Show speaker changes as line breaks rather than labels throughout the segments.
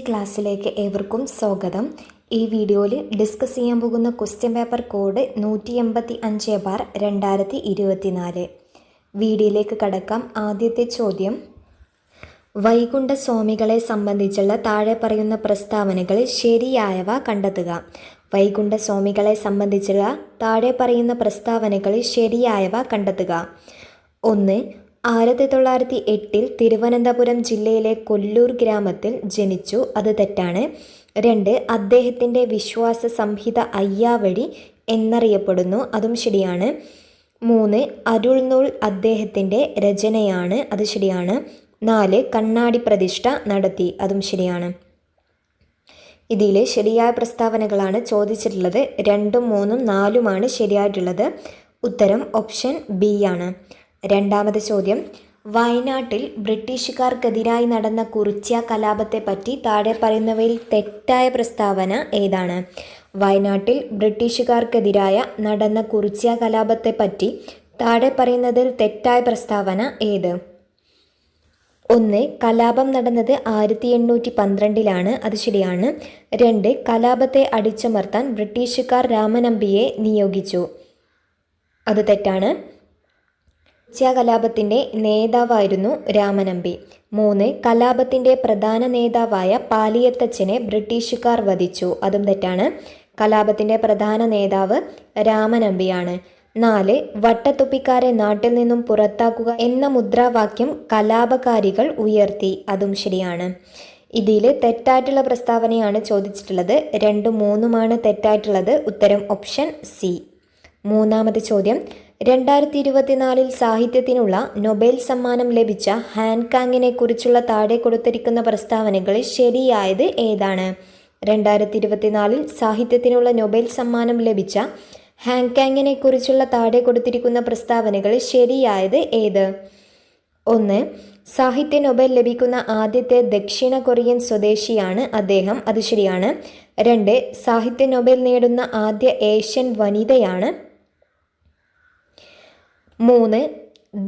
ക്ലാസ്സിലേക്ക് ഏവർക്കും സ്വാഗതം. ഈ വീഡിയോയിൽ ഡിസ്കസ് ചെയ്യാൻ പോകുന്ന ക്വസ്റ്റ്യൻ പേപ്പർ കോഡ് 185/2024. വീഡിയോയിലേക്ക് കടക്കാം. ആദ്യത്തെ ചോദ്യം, വൈകുണ്ഠ സ്വാമികളെ സംബന്ധിച്ചുള്ള താഴെ പറയുന്ന പ്രസ്താവനകളിൽ ശരിയായവ കണ്ടെത്തുക. വൈകുണ്ഠ സ്വാമികളെ സംബന്ധിച്ചുള്ള താഴെ പറയുന്ന പ്രസ്താവനകളിൽ ശരിയായവ കണ്ടെത്തുക. 1. 1908 തിരുവനന്തപുരം ജില്ലയിലെ കൊല്ലൂർ ഗ്രാമത്തിൽ ജനിച്ചു. അത് തെറ്റാണ്. 2. അദ്ദേഹത്തിൻ്റെ വിശ്വാസ സംഹിത അയ്യാവഴി എന്നറിയപ്പെടുന്നു. അതും ശരിയാണ്. 3. അരുൾനൂൽ അദ്ദേഹത്തിൻ്റെ രചനയാണ്. അത് ശരിയാണ്. 4. കണ്ണാടി പ്രതിഷ്ഠ നടത്തി. അതും ശരിയാണ്. ഇതിൽ ശരിയായ പ്രസ്താവനകളാണ് ചോദിച്ചിട്ടുള്ളത്. 2, 3, 4 ശരിയായിട്ടുള്ളത്. ഉത്തരം ഓപ്ഷൻ ബി ആണ്. രണ്ടാമത്തെ ചോദ്യം, വയനാട്ടിൽ ബ്രിട്ടീഷുകാർക്കെതിരായി നടന്ന കുറിച്യ കലാപത്തെപ്പറ്റി താഴെ പറയുന്നവയിൽ തെറ്റായ പ്രസ്താവന ഏതാണ്? വയനാട്ടിൽ ബ്രിട്ടീഷുകാർക്കെതിരായ നടന്ന കുറിച്യ കലാപത്തെപ്പറ്റി താഴെ പറയുന്നതിൽ തെറ്റായ പ്രസ്താവന ഏത്? 1. കലാപം നടന്നത് 1812 അത് ശരിയാണ്. 2. കലാപത്തെ അടിച്ചമർത്താൻ ബ്രിട്ടീഷുകാർ രാമനമ്പിയെ നിയോഗിച്ചു. അത് തെറ്റാണ്. കലാപത്തിൻ്റെ നേതാവായിരുന്നു രാമനമ്പി. 3. കലാപത്തിൻ്റെ പ്രധാന നേതാവായ പാലിയത്തച്ഛനെ ബ്രിട്ടീഷുകാർ വധിച്ചു. അതും തെറ്റാണ്. കലാപത്തിൻ്റെ പ്രധാന നേതാവ് രാമനമ്പിയാണ്. 4. വട്ടത്തൊപ്പിക്കാരെ നാട്ടിൽ നിന്നും പുറത്താക്കുക എന്ന മുദ്രാവാക്യം കലാപകാരികൾ ഉയർത്തി. അതും ശരിയാണ്. ഇതിൽ തെറ്റായിട്ടുള്ള പ്രസ്താവനയാണ് ചോദിച്ചിട്ടുള്ളത്. 2, 3 തെറ്റായിട്ടുള്ളത്. ഉത്തരം ഓപ്ഷൻ സി. മൂന്നാമത്തെ ചോദ്യം, 2024 സാഹിത്യത്തിനുള്ള നൊബേൽ സമ്മാനം ലഭിച്ച ഹാൻകാങ്ങിനെ കുറിച്ചുള്ള താഴെ കൊടുത്തിരിക്കുന്ന പ്രസ്താവനകളിൽ ശരിയായത് ഏതാണ്? 2024 സാഹിത്യത്തിനുള്ള നൊബേൽ സമ്മാനം ലഭിച്ച ഹാൻകാങ്ങിനെ കുറിച്ചുള്ള താഴെ കൊടുത്തിരിക്കുന്ന പ്രസ്താവനകളിൽ ശരിയായത് ഏത്? 1. സാഹിത്യ നൊബേൽ ലഭിക്കുന്ന ആദ്യത്തെ ദക്ഷിണ കൊറിയൻ സ്വദേശിയാണ് അദ്ദേഹം. അത് ശരിയാണ്. 2. സാഹിത്യ നൊബേൽ നേടുന്ന ആദ്യ ഏഷ്യൻ വനിതയാണ്. 3.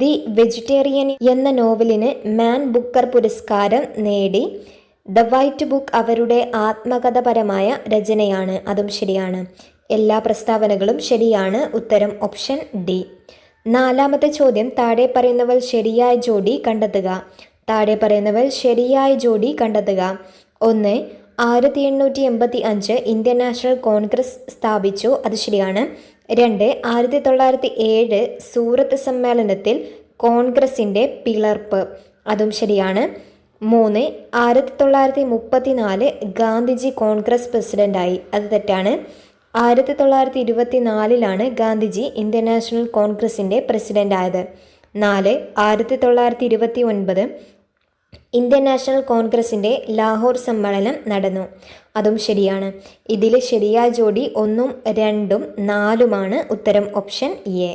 ദി വെജിറ്റേറിയൻ എന്ന നോവലിന് മാൻ ബുക്കർ പുരസ്കാരം നേടി. ദ വൈറ്റ് ബുക്ക് അവരുടെ ആത്മകഥപരമായ രചനയാണ്. അതും ശരിയാണ്. എല്ലാ പ്രസ്താവനകളും ശരിയാണ്. ഉത്തരം ഓപ്ഷൻ ഡി. നാലാമത്തെ ചോദ്യം, താഴെ പറയുന്നവർ ശരിയായ ജോഡി കണ്ടെത്തുക. താഴെ പറയുന്നവർ ശരിയായ ജോഡി കണ്ടെത്തുക. 1. 1885 ഇന്ത്യൻ നാഷണൽ കോൺഗ്രസ് സ്ഥാപിച്ചു. അത് ശരിയാണ്. 2. 1907 സൂറത്ത് സമ്മേളനത്തിൽ കോൺഗ്രസിൻ്റെ പിളർപ്പ്. അതും ശരിയാണ്. 3. 1934 ഗാന്ധിജി കോൺഗ്രസ് പ്രസിഡൻ്റായി. അത് തെറ്റാണ്. 1924 ഗാന്ധിജി ഇന്ത്യൻ നാഷണൽ കോൺഗ്രസിൻ്റെ പ്രസിഡൻ്റായത്. 4. 1929 ഇന്ത്യൻ നാഷണൽ കോൺഗ്രസിൻ്റെ ലാഹോർ സമ്മേളനം നടന്നു. അതും ശരിയാണ്. ഇതിൽ ശരിയായ ജോഡി 1, 2, 4 ഉത്തരം ഓപ്ഷൻ എ.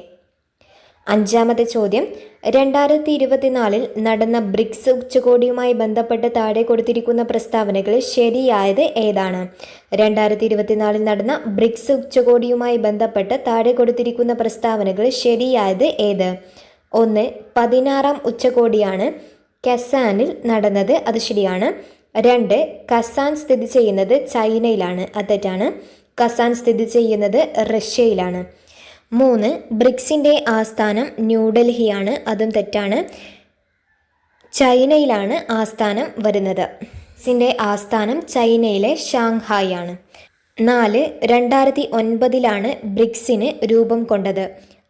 അഞ്ചാമത്തെ ചോദ്യം, 2024 നടന്ന ബ്രിക്സ് ഉച്ചകോടിയുമായി ബന്ധപ്പെട്ട് താഴെ കൊടുത്തിരിക്കുന്ന പ്രസ്താവനകളിൽ ശരിയായത് ഏതാണ്? 2024 നടന്ന ബ്രിക്സ് ഉച്ചകോടിയുമായി ബന്ധപ്പെട്ട് താഴെ കൊടുത്തിരിക്കുന്ന പ്രസ്താവനകളിൽ ശരിയായത് ഏത്? 1. 16ാം ഉച്ചകോടിയാണ് കസാനിൽ നടന്നത്. അത് ശരിയാണ്. 2. കസാൻ സ്ഥിതി ചെയ്യുന്നത് ചൈനയിലാണ്. അത് തെറ്റാണ്. കസാൻ സ്ഥിതി ചെയ്യുന്നത് റഷ്യയിലാണ്. 3. ബ്രിക്സിൻ്റെ ആസ്ഥാനം ന്യൂഡൽഹിയാണ്. അതും തെറ്റാണ്. ചൈനയിലാണ് ആസ്ഥാനം വരുന്നത്. ബ്രിക്സിൻ്റെ ആസ്ഥാനം ചൈനയിലെ ഷാങ്ഹായ് ആണ്. 4. 2009 ബ്രിക്സിന് രൂപം കൊണ്ടത്.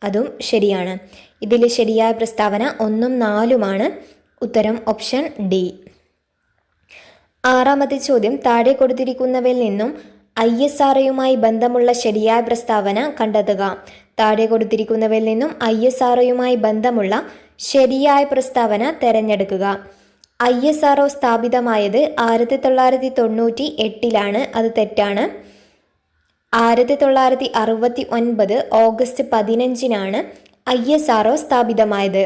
അതും ശരിയാണ്. ഇതിൽ ശരിയായ പ്രസ്താവന 1, 4 ഉത്തരം ഓപ്ഷൻ ഡി. ആറാമത്തെ ചോദ്യം, താഴെ കൊടുത്തിരിക്കുന്നവയിൽ നിന്നും ISROയുമായി ബന്ധമുള്ള ശരിയായ പ്രസ്താവന കണ്ടെത്തുക. താഴെ കൊടുത്തിരിക്കുന്നവയിൽ നിന്നും ISROയുമായി ബന്ധമുള്ള ശരിയായ പ്രസ്താവന തിരഞ്ഞെടുക്കുക. ISRO സ്ഥാപിതമായത് 1998 അത് തെറ്റാണ്. 1969 ഓഗസ്റ്റ് 15 ISRO സ്ഥാപിതമായത്.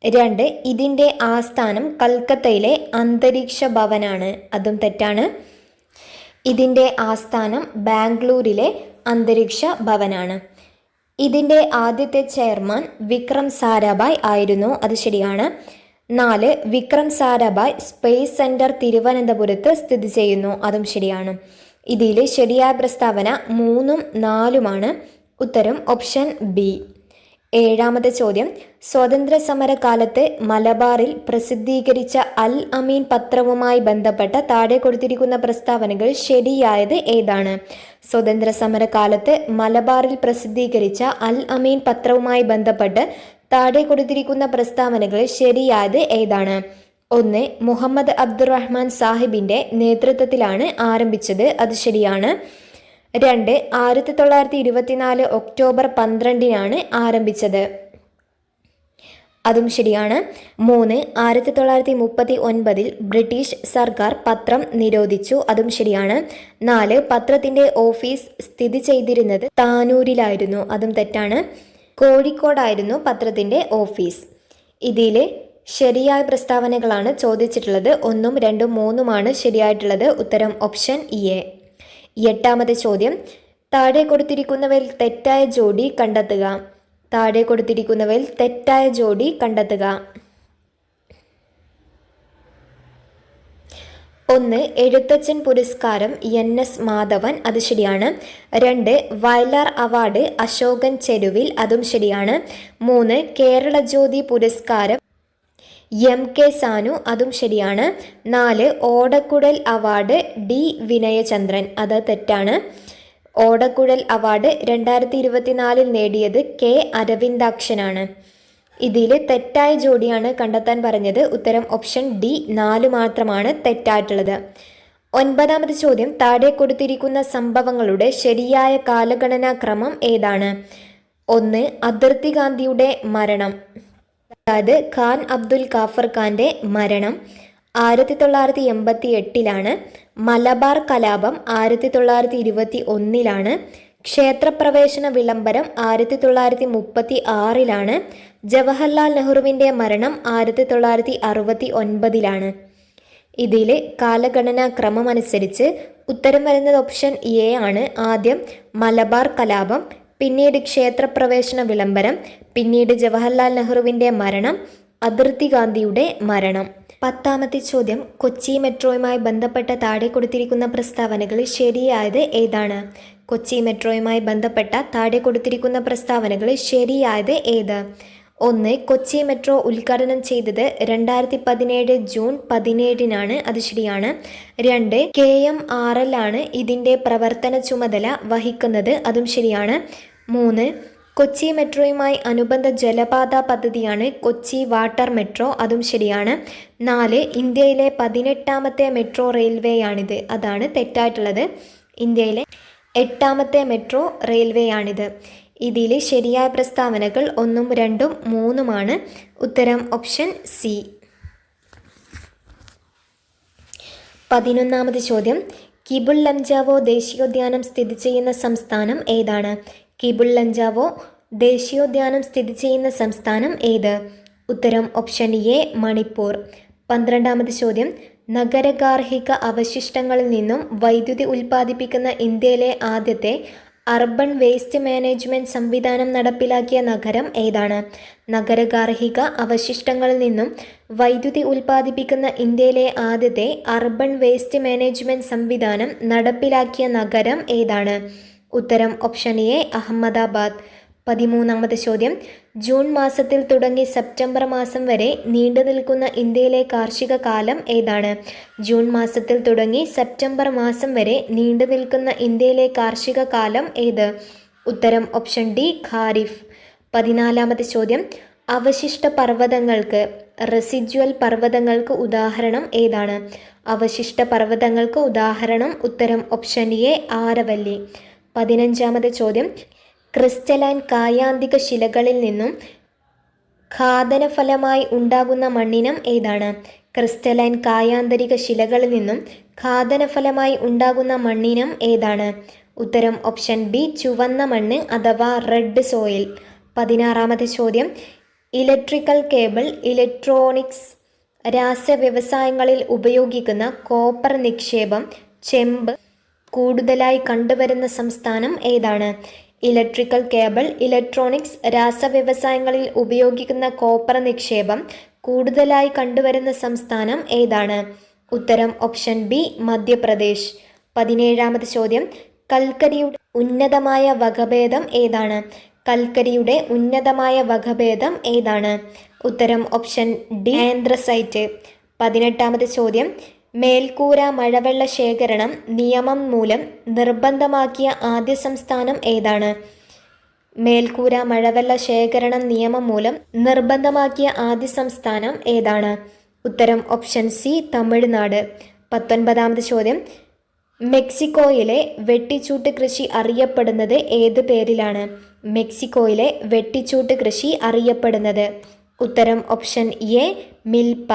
2. ഇതിൻ്റെ ആസ്ഥാനം കൽക്കത്തയിലെ അന്തരീക്ഷ ഭവനാണ്. അതും തെറ്റാണ്. ഇതിൻ്റെ ആസ്ഥാനം ബാംഗ്ലൂരിലെ അന്തരീക്ഷ ഭവനാണ്. ഇതിൻ്റെ ആദ്യത്തെ ചെയർമാൻ വിക്രം സാരാഭായ് ആയിരുന്നു. അത് ശരിയാണ്. 4. വിക്രം സാരാഭായ് സ്പേസ് സെന്റർ തിരുവനന്തപുരത്ത് സ്ഥിതി ചെയ്യുന്നു. അതും ശരിയാണ്. ഇതിൽ ശരിയായ പ്രസ്താവന 3ഉം 4ഉമാണ്. ഉത്തരം ഓപ്ഷൻ ബി. 7ാമത്തെ ചോദ്യം, സ്വാതന്ത്ര്യ സമര കാലത്ത് മലബാറിൽ പ്രസിദ്ധീകരിച്ച അൽ അമീൻ പത്രവുമായി ബന്ധപ്പെട്ട താഴെ കൊടുത്തിരിക്കുന്ന പ്രസ്താവനകൾ ശരിയായത് ഏതാണ്? സ്വാതന്ത്ര്യ സമര കാലത്ത് മലബാറിൽ പ്രസിദ്ധീകരിച്ച അൽ അമീൻ പത്രവുമായി ബന്ധപ്പെട്ട് താഴെ കൊടുത്തിരിക്കുന്ന പ്രസ്താവനകൾ ശരിയായത് ഏതാണ്? 1. മുഹമ്മദ് അബ്ദുറഹ്മാൻ സാഹിബിന്റെ നേതൃത്വത്തിലാണ് ആരംഭിച്ചത്. അത് ശരിയാണ്. 2. 1924 ഒക്ടോബർ 12-നാണ് ആരംഭിച്ചത്. അതും ശരിയാണ്. 3. 1939 ബ്രിട്ടീഷ് സർക്കാർ പത്രം നിരോധിച്ചു. അതും ശരിയാണ്. 4. പത്രത്തിന്റെ ഓഫീസ് സ്ഥിതി ചെയ്തിരുന്നത് താനൂരിലായിരുന്നു. അതും തെറ്റാണ്. കോഴിക്കോടായിരുന്നു പത്രത്തിന്റെ ഓഫീസ്. ഇതിൽ ശരിയായ പ്രസ്താവനകളാണ് ചോദിച്ചിട്ടുള്ളത്. 1ഉം 2ഉം 3ഉമാണ് ശരിയായിട്ടുള്ളത്. ഉത്തരം ഓപ്ഷൻ എ. 8ാമത്തെ ചോദ്യം, താഴെ കൊടുത്തിരിക്കുന്നവയിൽ തെറ്റായ ജോഡി കണ്ടെത്തുക. താഴെ കൊടുത്തിരിക്കുന്നവയിൽ തെറ്റായ ജോഡി കണ്ടെത്തുക. 1. എഴുത്തച്ഛൻ പുരസ്കാരം NS മാധവൻ. അത് ശരിയാണ്. 2. വയലാർ അവാർഡ് അശോകൻ ചെരുവിൽ. അതും ശരിയാണ്. 3. കേരള ജ്യോതി പുരസ്കാരം MK സാനു. അതും ശരിയാണ്. 4. ഓടക്കുഴൽ അവാർഡ് D വിനയചന്ദ്രൻ. അത് തെറ്റാണ്. ഓടക്കുഴൽ അവാർഡ് 2024 നേടിയത് K അരവിന്ദാക്ഷനാണ്. ഇതിൽ തെറ്റായ ജോഡിയാണ് കണ്ടെത്താൻ പറഞ്ഞത്. ഉത്തരം ഓപ്ഷൻ D 4 മാത്രമാണ് തെറ്റായിട്ടുള്ളത്. 9ാമത്തെ ചോദ്യം, താഴെ കൊടുത്തിരിക്കുന്ന സംഭവങ്ങളുടെ ശരിയായ കാലഗണനാ ക്രമം ഏതാണ്? 1. അതിർത്തി ഗാന്ധിയുടെ മരണം, അതായത് ഖാൻ അബ്ദുൽ ഗാഫർ ഖാന്റെ മരണം 1988-ലാണ്. മലബാർ കലാപം 1921-ലാണ്. ക്ഷേത്രപ്രവേശന വിളംബരം 1936-ലാണ്. ജവഹർലാൽ നെഹ്റുവിൻ്റെ മരണം 1969-ലാണ്. ഇതിൽ കാലഗണനാ ക്രമം അനുസരിച്ച് ഉത്തരം വരുന്നത് ഓപ്ഷൻ എ ആണ്. ആദ്യം മലബാർ കലാപം, പിന്നീട് ക്ഷേത്രപ്രവേശന വിളംബരം, പിന്നീട് ജവഹർലാൽ നെഹ്റുവിൻ്റെ മരണം, അതിർത്തി ഗാന്ധിയുടെ മരണം. 10ാമത്തെ ചോദ്യം, കൊച്ചി മെട്രോയുമായി ബന്ധപ്പെട്ട താഴെ കൊടുത്തിരിക്കുന്ന പ്രസ്താവനകൾ ശരിയായത് ഏതാണ്? കൊച്ചി മെട്രോയുമായി ബന്ധപ്പെട്ട താഴെ കൊടുത്തിരിക്കുന്ന പ്രസ്താവനകൾ ശരിയായത് ഏത്? 1. കൊച്ചി മെട്രോ ഉദ്ഘാടനം ചെയ്തത് 2017 ജൂൺ 17-നാണ്. അത് ശരിയാണ്. 2. KMRL ആണ് ഇതിൻ്റെ പ്രവർത്തന ചുമതല വഹിക്കുന്നത്. അതും ശരിയാണ്. 3. കൊച്ചി മെട്രോയുമായി അനുബന്ധ ജലപാത പദ്ധതിയാണ് കൊച്ചി വാട്ടർ മെട്രോ. അതും ശരിയാണ്. 4. ഇന്ത്യയിലെ 18ാമത്തെ മെട്രോ റെയിൽവേയാണിത്. അതാണ് തെറ്റായിട്ടുള്ളത്. ഇന്ത്യയിലെ 8ാമത്തെ മെട്രോ റെയിൽവേയാണിത്. ഇതിൽ ശരിയായ പ്രസ്താവനകൾ 1ഉം 2ഉം 3ഉമാണ്. ഉത്തരം ഓപ്ഷൻ സി. 11ാമത് ചോദ്യം, കിബുൾ ലംജാവോ ദേശീയോദ്യാനം സ്ഥിതി ചെയ്യുന്ന സംസ്ഥാനം ഏതാണ്? കിബുൾ ലംജാവോ ദേശീയോദ്യാനം സ്ഥിതി ചെയ്യുന്ന സംസ്ഥാനം ഏത്? ഉത്തരം ഓപ്ഷൻ എ മണിപ്പൂർ. 12ാമത് ചോദ്യം, നഗരഗാർഹിക അവശിഷ്ടങ്ങളിൽ നിന്നും വൈദ്യുതി ഉൽപ്പാദിപ്പിക്കുന്ന ഇന്ത്യയിലെ ആദ്യത്തെ അർബൻ വേസ്റ്റ് മാനേജ്മെൻറ്റ് സംവിധാനം നടപ്പിലാക്കിയ നഗരം ഏതാണ്? നഗരഗാർഹിക അവശിഷ്ടങ്ങളിൽ നിന്നും വൈദ്യുതി ഉൽപ്പാദിപ്പിക്കുന്ന ഇന്ത്യയിലെ ആദ്യത്തെ അർബൻ വേസ്റ്റ് മാനേജ്മെൻറ്റ് സംവിധാനം നടപ്പിലാക്കിയ നഗരം ഏതാണ്? ഉത്തരം ഓപ്ഷൻ എ അഹമ്മദാബാദ്. 13ാമത്തെ ചോദ്യം, ജൂൺ മാസത്തിൽ തുടങ്ങി സെപ്റ്റംബർ മാസം വരെ നീണ്ടു നിൽക്കുന്ന ഇന്ത്യയിലെ കാർഷിക കാലം ഏതാണ്? ജൂൺ മാസത്തിൽ തുടങ്ങി സെപ്റ്റംബർ മാസം വരെ നീണ്ടു നിൽക്കുന്ന ഇന്ത്യയിലെ കാർഷിക കാലം ഏത്? ഉത്തരം ഓപ്ഷൻ ഡി ഖാരിഫ്. 14ാമത്തെ ചോദ്യം, അവശിഷ്ട പർവ്വതങ്ങൾക്ക് റെസിജ്വൽ പർവ്വതങ്ങൾക്ക് ഉദാഹരണം ഏതാണ്? അവശിഷ്ട പർവ്വതങ്ങൾക്ക് ഉദാഹരണം ഉത്തരം ഓപ്ഷൻ എ ആരവല്ലി. 15ാമത്തെ ചോദ്യം, ക്രിസ്റ്റലൈൻ കായാന്തിക ശിലകളിൽ നിന്നും ഖാദനഫലമായി ഉണ്ടാകുന്ന മണ്ണിനം ഏതാണ്? ക്രിസ്റ്റലൈൻ കായാന്തരിക ശിലകളിൽ നിന്നും ഖാദനഫലമായി ഉണ്ടാകുന്ന മണ്ണിനം ഏതാണ്? ഉത്തരം ഓപ്ഷൻ ബി ചുവന്ന മണ്ണ് അഥവാ റെഡ് സോയിൽ. 16ാമത്തെ ചോദ്യം, ഇലക്ട്രിക്കൽ കേബിൾ, ഇലക്ട്രോണിക്സ്, രാസവ്യവസായങ്ങളിൽ ഉപയോഗിക്കുന്ന കോപ്പർ നിക്ഷേപം, ചെമ്പ് കൂടുതലായി കണ്ടുവരുന്ന സംസ്ഥാനം ഏതാണ്? ഇലക്ട്രിക്കൽ കേബിൾ, ഇലക്ട്രോണിക്സ്, രാസവ്യവസായങ്ങളിൽ ഉപയോഗിക്കുന്ന കോപ്പർ നിക്ഷേപം കൂടുതലായി കണ്ടുവരുന്ന സംസ്ഥാനം ഏതാണ്? ഉത്തരം ഓപ്ഷൻ ബി മധ്യപ്രദേശ്. 17ാമത്തെ ചോദ്യം, കൽക്കരിയുടെ ഉന്നതമായ വകഭേദം ഏതാണ്? കൽക്കരിയുടെ ഉന്നതമായ വകഭേദം ഏതാണ്? ഉത്തരം ഓപ്ഷൻ ഡി ആന്ത്രസൈറ്റ്. 18ാമത്തെ ചോദ്യം, മേൽക്കൂര മഴവെള്ള ശേഖരണം നിയമം മൂലം നിർബന്ധമാക്കിയ ആദ്യ സംസ്ഥാനം ഏതാണ്? മേൽക്കൂര മഴവെള്ള ശേഖരണം നിയമം മൂലം നിർബന്ധമാക്കിയ ആദ്യ സംസ്ഥാനം ഏതാണ്? ഉത്തരം ഓപ്ഷൻ സി തമിഴ്നാട്. 19ാമത്തെ ചോദ്യം, മെക്സിക്കോയിലെ വെട്ടിച്ചൂട്ട് കൃഷി അറിയപ്പെടുന്നത് ഏത് പേരിലാണ്? മെക്സിക്കോയിലെ വെട്ടിച്ചൂട്ട് കൃഷി അറിയപ്പെടുന്നത്. ഉത്തരം ഓപ്ഷൻ എ മിൽപ.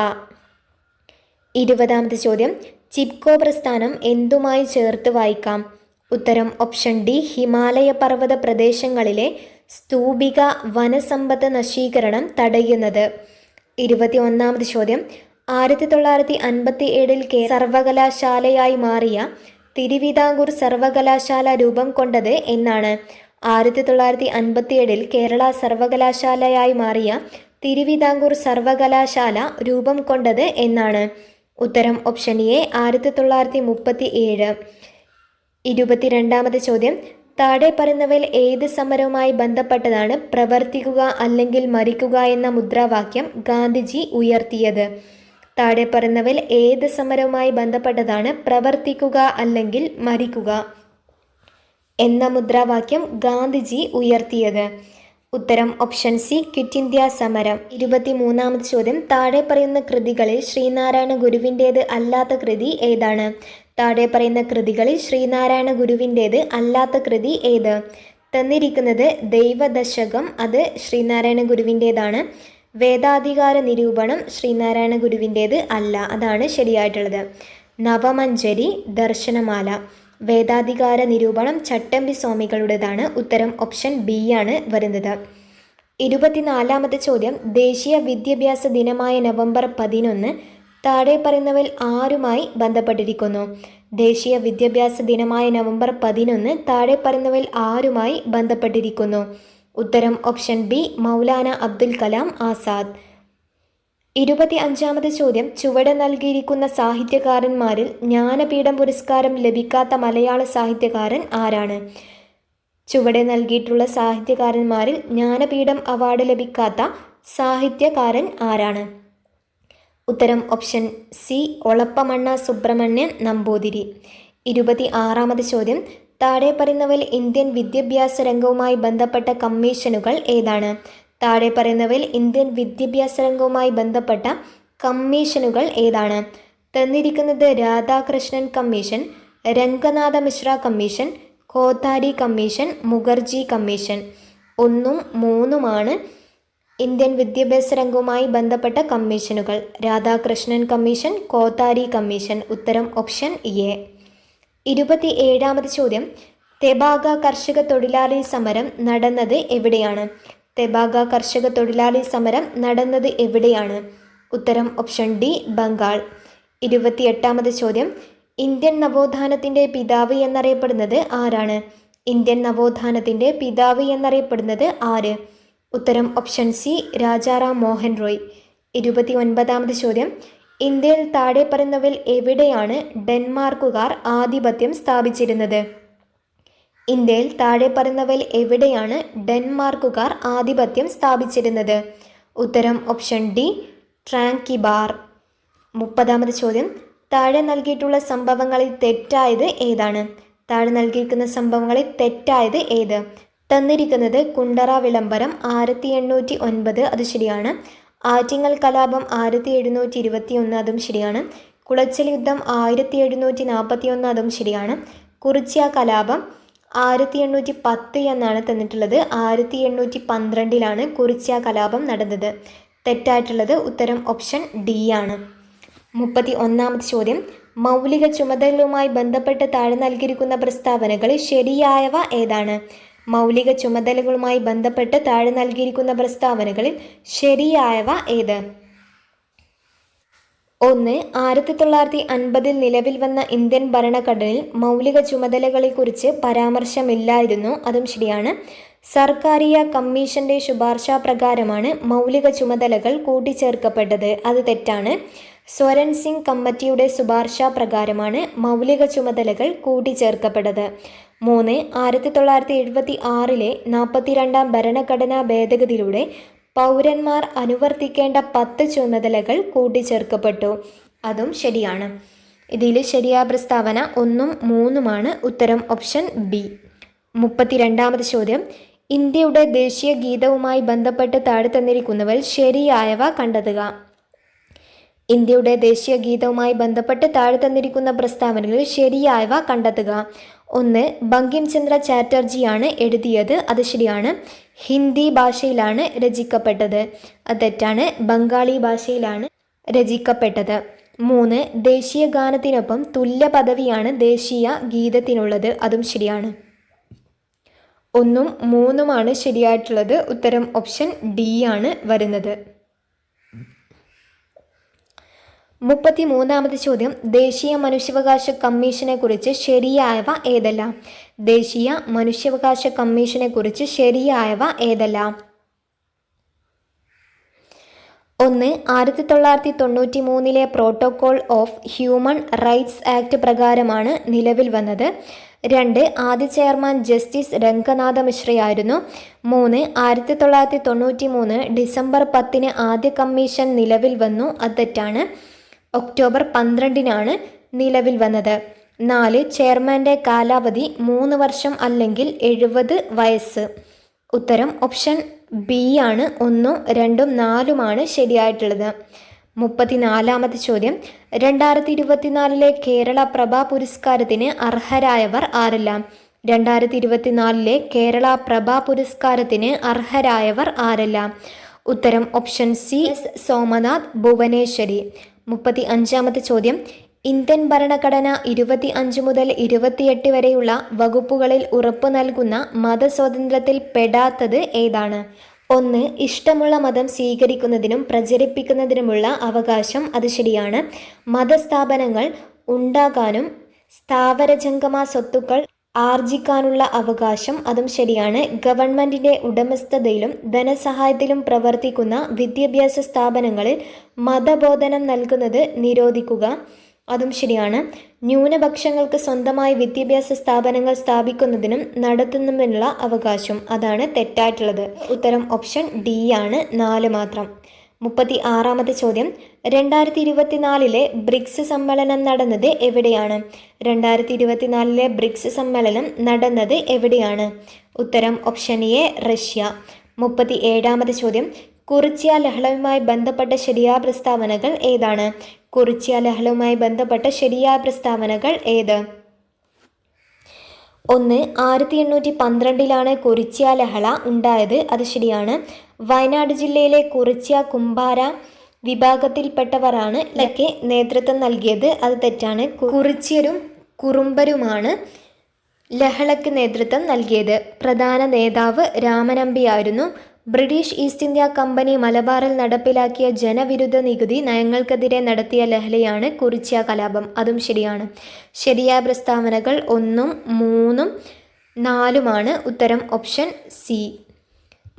20ാമത്തെ ചോദ്യം, ചിപ്കോ പ്രസ്ഥാനം എന്തുമായി ചേർത്ത് വായിക്കാം? ഉത്തരം ഓപ്ഷൻ ഡി ഹിമാലയ പർവ്വത പ്രദേശങ്ങളിലെ സ്തൂപിക വനസമ്പത്ത് നശീകരണം തടയുന്നത്. 21ാമത് ചോദ്യം, 1957 സർവകലാശാലയായി മാറിയ തിരുവിതാംകൂർ സർവകലാശാല രൂപം കൊണ്ടത് എന്നാണ്? 1957 കേരള സർവകലാശാലയായി മാറിയ തിരുവിതാംകൂർ സർവകലാശാല രൂപം കൊണ്ടത് എന്നാണ്? ഉത്തരം ഓപ്ഷൻ എ 1937. 22ാമത് ചോദ്യം, താഴെ പറയുന്നവയിൽ ഏത് സമരവുമായി ബന്ധപ്പെട്ടതാണ് പ്രവർത്തിക്കുക അല്ലെങ്കിൽ മരിക്കുക എന്ന മുദ്രാവാക്യം ഗാന്ധിജി ഉയർത്തിയത്? താഴെ പറയുന്നവയിൽ ഏത് സമരവുമായി ബന്ധപ്പെട്ടതാണ് പ്രവർത്തിക്കുക അല്ലെങ്കിൽ മരിക്കുക എന്ന മുദ്രാവാക്യം ഗാന്ധിജി ഉയർത്തിയത്? ഉത്തരം ഓപ്ഷൻ സി ക്വിറ്റ് ഇന്ത്യ സമരം. 23ാമത് ചോദ്യം, താഴെ പറയുന്ന കൃതികളിൽ ശ്രീനാരായണ ഗുരുവിൻ്റേത് അല്ലാത്ത കൃതി ഏതാണ്? താഴെ പറയുന്ന കൃതികളിൽ ശ്രീനാരായണ ഗുരുവിൻ്റേത് അല്ലാത്ത കൃതി ഏത്? തന്നിരിക്കുന്നത് ദൈവദശകം, അത് ശ്രീനാരായണ ഗുരുവിൻ്റേതാണ്. വേദാധികാര നിരൂപണം ശ്രീനാരായണ ഗുരുവിൻ്റേത് അല്ല, അതാണ് ശരിയായിട്ടുള്ളത്. നവമഞ്ജരി, ദർശനമാല. വേദാധികാര നിരൂപണം ചട്ടമ്പി സ്വാമികളുടേതാണ്. ഉത്തരം ഓപ്ഷൻ ബി ആണ് വരുന്നത്. 24ാമത്തെ ചോദ്യം, ദേശീയ വിദ്യാഭ്യാസ ദിനമായ നവംബർ 11 താഴെ പറയുന്നവയിൽ ആരുമായി ബന്ധപ്പെട്ടിരിക്കുന്നു? ദേശീയ വിദ്യാഭ്യാസ ദിനമായ നവംബർ 11 താഴെ പറയുന്നവയിൽ ആരുമായി ബന്ധപ്പെട്ടിരിക്കുന്നു? ഉത്തരം ഓപ്ഷൻ ബി മൗലാന അബ്ദുൽ കലാം ആസാദ്. 25ാമത് ചോദ്യം, ചുവടെ നൽകിയിരിക്കുന്ന സാഹിത്യകാരന്മാരിൽ ജ്ഞാനപീഠം പുരസ്കാരം ലഭിക്കാത്ത മലയാള സാഹിത്യകാരൻ ആരാണ്? ചുവടെ നൽകിയിട്ടുള്ള സാഹിത്യകാരന്മാരിൽ ജ്ഞാനപീഠം അവാർഡ് ലഭിക്കാത്ത സാഹിത്യകാരൻ ആരാണ്? ഉത്തരം ഓപ്ഷൻ സി ഒളപ്പമണ്ണ സുബ്രഹ്മണ്യൻ നമ്പൂതിരി. 26ാമത് ചോദ്യം, താഴെ പറയുന്നവയിൽ ഇന്ത്യൻ വിദ്യാഭ്യാസ രംഗവുമായി ബന്ധപ്പെട്ട കമ്മീഷനുകൾ ഏതാണ്? താഴെ പറയുന്നവയിൽ ഇന്ത്യൻ വിദ്യാഭ്യാസ രംഗവുമായി ബന്ധപ്പെട്ട കമ്മീഷനുകൾ ഏതാണ്? തന്നിരിക്കുന്നത് Radhakrishnan commission, Ranganatha Mishra commission, Kothari commission, Mukherjee commission. 1ഉം 3ഉമാണ് ഇന്ത്യൻ വിദ്യാഭ്യാസ രംഗവുമായി ബന്ധപ്പെട്ട കമ്മീഷനുകൾ. Radhakrishnan commission, Kothari commission. ഉത്തരം ഓപ്ഷൻ എ. 27ാമത് ചോദ്യം, തെബാഗ കർഷക തൊഴിലാളി സമരം നടന്നത് എവിടെയാണ്? തെബാഗ കർഷക തൊഴിലാളി സമരം നടന്നത് എവിടെയാണ്? ഉത്തരം ഓപ്ഷൻ ഡി ബംഗാൾ. 28ാമത് ചോദ്യം, ഇന്ത്യൻ നവോത്ഥാനത്തിൻ്റെ പിതാവ് എന്നറിയപ്പെടുന്നത് ആരാണ്? ഇന്ത്യൻ നവോത്ഥാനത്തിൻ്റെ പിതാവ് എന്നറിയപ്പെടുന്നത് ആര്? ഉത്തരം ഓപ്ഷൻ സി രാജാറാം മോഹൻ റോയ്. 29ാമത് ചോദ്യം, ഇന്ത്യയിൽ താഴെ പറയുന്നവയിൽ എവിടെയാണ് ഡെൻമാർക്കുകാർ ആധിപത്യം സ്ഥാപിച്ചിരുന്നത്? ഇന്ത്യയിൽ താഴെ പറയുന്നവയിൽ എവിടെയാണ് ഡെൻമാർക്കുകാർ ആധിപത്യം സ്ഥാപിച്ചിരുന്നത്? ഉത്തരം ഓപ്ഷൻ ഡി ട്രാങ്കിബാർ. 30ാമത് ചോദ്യം, താഴെ നൽകിയിട്ടുള്ള സംഭവങ്ങളിൽ തെറ്റായത് ഏതാണ്? താഴെ നൽകിയിരിക്കുന്ന സംഭവങ്ങളിൽ തെറ്റായത് ഏത്? തന്നിരിക്കുന്നത് കുണ്ടറ വിളംബരം 1809, അത് ശരിയാണ്. ആറ്റിങ്ങൽ കലാപം 1721, അതും ശരിയാണ്. കുളച്ചൽ യുദ്ധം 1741, അതും ശരിയാണ്. കുറിച്യ കലാപം 1810 എന്നാണ് തന്നിട്ടുള്ളത്. 1812 കുറിച്യ കലാപം നടന്നത്. തെറ്റായിട്ടുള്ളത് ഉത്തരം ഓപ്ഷൻ ഡി ആണ്. 31ാമത് ചോദ്യം, മൗലിക ചുമതലകളുമായി ബന്ധപ്പെട്ട് താഴെ നൽകിയിരിക്കുന്ന പ്രസ്താവനകളിൽ ശരിയായവ ഏതാണ്? മൗലിക ചുമതലകളുമായി ബന്ധപ്പെട്ട് താഴെ നൽകിയിരിക്കുന്ന പ്രസ്താവനകളിൽ ശരിയായവ ഏത്? 1. 1950 നിലവിൽ വന്ന ഇന്ത്യൻ ഭരണഘടനയിൽ മൗലിക ചുമതലകളെക്കുറിച്ച് പരാമർശമില്ലായിരുന്നു, അതും ശരിയാണ്. സർക്കാരിയ കമ്മീഷന്റെ ശുപാർശ പ്രകാരമാണ് മൗലിക ചുമതലകൾ കൂട്ടിച്ചേർക്കപ്പെട്ടത്. അത് തെറ്റാണ്. സ്വരൺ സിംഗ് കമ്മിറ്റിയുടെ ശുപാർശ പ്രകാരമാണ് മൗലിക ചുമതലകൾ കൂട്ടിച്ചേർക്കപ്പെട്ടത്. 3. 1976 42-ാം ഭരണഘടനാ ഭേദഗതിയിലൂടെ പൗരന്മാർ അനുവർത്തിക്കേണ്ട 10 ചുമതലകൾ കൂട്ടിച്ചേർക്കപ്പെട്ടു. അതും ശരിയാണ്. ഇതിൽ ശരിയായ പ്രസ്താവന 1ഉം 3ഉമാണ്. ഉത്തരം ഓപ്ഷൻ ബി. 32ാമത് ചോദ്യം. ഇന്ത്യയുടെ ദേശീയ ഗീതവുമായി ബന്ധപ്പെട്ട് താഴെ തന്നിരിക്കുന്നവയിൽ ശരിയായവ കണ്ടെത്തുക. ഇന്ത്യയുടെ ദേശീയ ഗീതവുമായി ബന്ധപ്പെട്ട് താഴെ തന്നിരിക്കുന്ന പ്രസ്താവനകളിൽ ശരിയായവ കണ്ടെത്തുക. 1. ബങ്കിം ചന്ദ്ര ചാറ്റർജിയാണ് എഴുതിയത്. അത് ശരിയാണ്. ഹിന്ദി ഭാഷയിലാണ് രചിക്കപ്പെട്ടത്. അത് തെറ്റാണ്. ബംഗാളി ഭാഷയിലാണ് രചിക്കപ്പെട്ടത്. 3. ദേശീയ ഗാനത്തിനൊപ്പം തുല്യ പദവിയാണ് ദേശീയ ഗീതത്തിനുള്ളത്. അതും ശരിയാണ്. 1ഉം 3ഉമാണ് ശരിയായിട്ടുള്ളത്. ഉത്തരം ഓപ്ഷൻ ഡി ആണ് വരുന്നത്. 33ാമത് ചോദ്യം. ദേശീയ മനുഷ്യാവകാശ കമ്മീഷനെ കുറിച്ച് ശരിയായവ ഏതെല്ലാം? ദേശീയ മനുഷ്യാവകാശ കമ്മീഷനെ കുറിച്ച് ശരിയായവ ഏതെല്ലാം? 1. 1993 protocol of human rights act പ്രകാരമാണ് നിലവിൽ വന്നത്. 2. ആദ്യ ചെയർമാൻ ജസ്റ്റിസ് രംഗനാഥ മിശ്രയായിരുന്നു. 3. 1993 ഡിസംബർ 10 ആദ്യ കമ്മീഷൻ നിലവിൽ വന്നു. അത് തെറ്റാണ്. ഒക്ടോബർ 12 നിലവിൽ വന്നത്. 4. ചെയർമാൻ്റെ കാലാവധി 3 വർഷം അല്ലെങ്കിൽ 70 വയസ്സ്. ഉത്തരം ഓപ്ഷൻ ബി ആണ്. 1ഉം 2ഉം 4ഉമാണ് ശരിയായിട്ടുള്ളത്. 34ാമത് ചോദ്യം. 2024 കേരള പ്രഭ പുരസ്കാരത്തിന് അർഹരായവർ ആരെല്ലാം? 2024 കേരള പ്രഭ പുരസ്കാരത്തിന് അർഹരായവർ ആരെല്ലാം? ഉത്തരം ഓപ്ഷൻ സി. സോമനാഥ് ഭുവനേശ്വരി. 35ാമത് ചോദ്യം. ഇന്ത്യൻ ഭരണഘടന 25 മുതൽ 28 വരെയുള്ള വകുപ്പുകളിൽ ഉറപ്പു നൽകുന്ന മതസ്വാതന്ത്ര്യത്തിൽ പെടാത്തത് ഏതാണ്? 1. ഇഷ്ടമുള്ള മതം സ്വീകരിക്കുന്നതിനും പ്രചരിപ്പിക്കുന്നതിനുമുള്ള അവകാശം. അത് ശരിയാണ്. മതസ്ഥാപനങ്ങൾ ഉണ്ടാകാനും സ്ഥാവരജംഗമ സ്വത്തുക്കൾ ആർജിക്കാനുള്ള അവകാശം. അതും ശരിയാണ്. ഗവൺമെൻറ്റിൻ്റെ ഉടമസ്ഥതയിലും ധനസഹായത്തിലും പ്രവർത്തിക്കുന്ന വിദ്യാഭ്യാസ സ്ഥാപനങ്ങളിൽ മതബോധനം നൽകുന്നത് നിരോധിക്കുക. അതും ശരിയാണ്. ന്യൂനപക്ഷങ്ങൾക്ക് സ്വന്തമായി വിദ്യാഭ്യാസ സ്ഥാപനങ്ങൾ സ്ഥാപിക്കുന്നതിനും നടത്തുന്നതിനുള്ള അവകാശം. അതാണ് തെറ്റായിട്ടുള്ളത്. ഉത്തരം ഓപ്ഷൻ ഡി ആണ്. 4 മാത്രം. 36ാമത്തെ ചോദ്യം. 2024 ബ്രിക്സ് സമ്മേളനം നടന്നത് എവിടെയാണ്? 2024 ബ്രിക്സ് സമ്മേളനം നടന്നത് എവിടെയാണ്? ഉത്തരം ഓപ്ഷൻ എ റഷ്യ. 37ാമത്തെ ചോദ്യം. കുറിച്യ ലഹളയുമായി ബന്ധപ്പെട്ട ശരിയായ പ്രസ്താവനകൾ ഏതാണ്? കുറിച്യ ലഹളയുമായി ബന്ധപ്പെട്ട ശരിയായ പ്രസ്താവനകൾ ഏത്? 1. 1812 കുറിച്യ ലഹള ഉണ്ടായത്. അത് ശരിയാണ്. വയനാട് ജില്ലയിലെ കുറിച്യ കുംഭാര വിഭാഗത്തിൽപ്പെട്ടവരാണ് ലഹളയ്ക്ക് നേതൃത്വം നൽകിയത്. അത് തെറ്റാണ്. കുറിച്യരും കുറുമ്പരുമാണ് ലഹളയ്ക്ക് നേതൃത്വം നൽകിയത്. പ്രധാന നേതാവ് രാമനമ്പിയായിരുന്നു. ബ്രിട്ടീഷ് ഈസ്റ്റ് ഇന്ത്യ കമ്പനി മലബാറിൽ നടപ്പിലാക്കിയ ജനവിരുദ്ധ നികുതി നയങ്ങൾക്കെതിരെ നടത്തിയ ലഹളയാണ് കുറിച്യ കലാപം. അതും ശരിയാണ്. ശരിയായ പ്രസ്താവനകൾ 1ഉം 3ഉം 4ഉമാണ്. ഉത്തരം ഓപ്ഷൻ സി.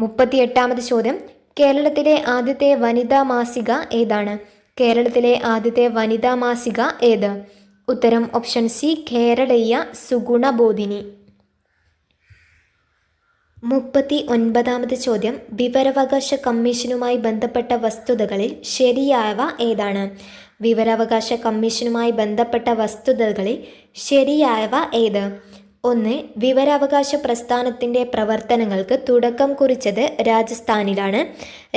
38ാമത് ചോദ്യം. കേരളത്തിലെ ആദ്യത്തെ വനിതാ മാസിക ഏതാണ്? കേരളത്തിലെ ആദ്യത്തെ വനിതാ മാസിക ഏത്? ഉത്തരം ഓപ്ഷൻ സി. കേരളീയ സുഗുണബോധിനി. 39ാമത് ചോദ്യം. വിവരാവകാശ കമ്മീഷനുമായി ബന്ധപ്പെട്ട വസ്തുതകളിൽ ശരിയായവ ഏതാണ്? വിവരാവകാശ കമ്മീഷനുമായി ബന്ധപ്പെട്ട വസ്തുതകളിൽ ശരിയായവ ഏത്? 1. വിവരാവകാശ പ്രസ്ഥാനത്തിൻ്റെ പ്രവർത്തനങ്ങൾക്ക് തുടക്കം കുറിച്ചത് രാജസ്ഥാനിലാണ്.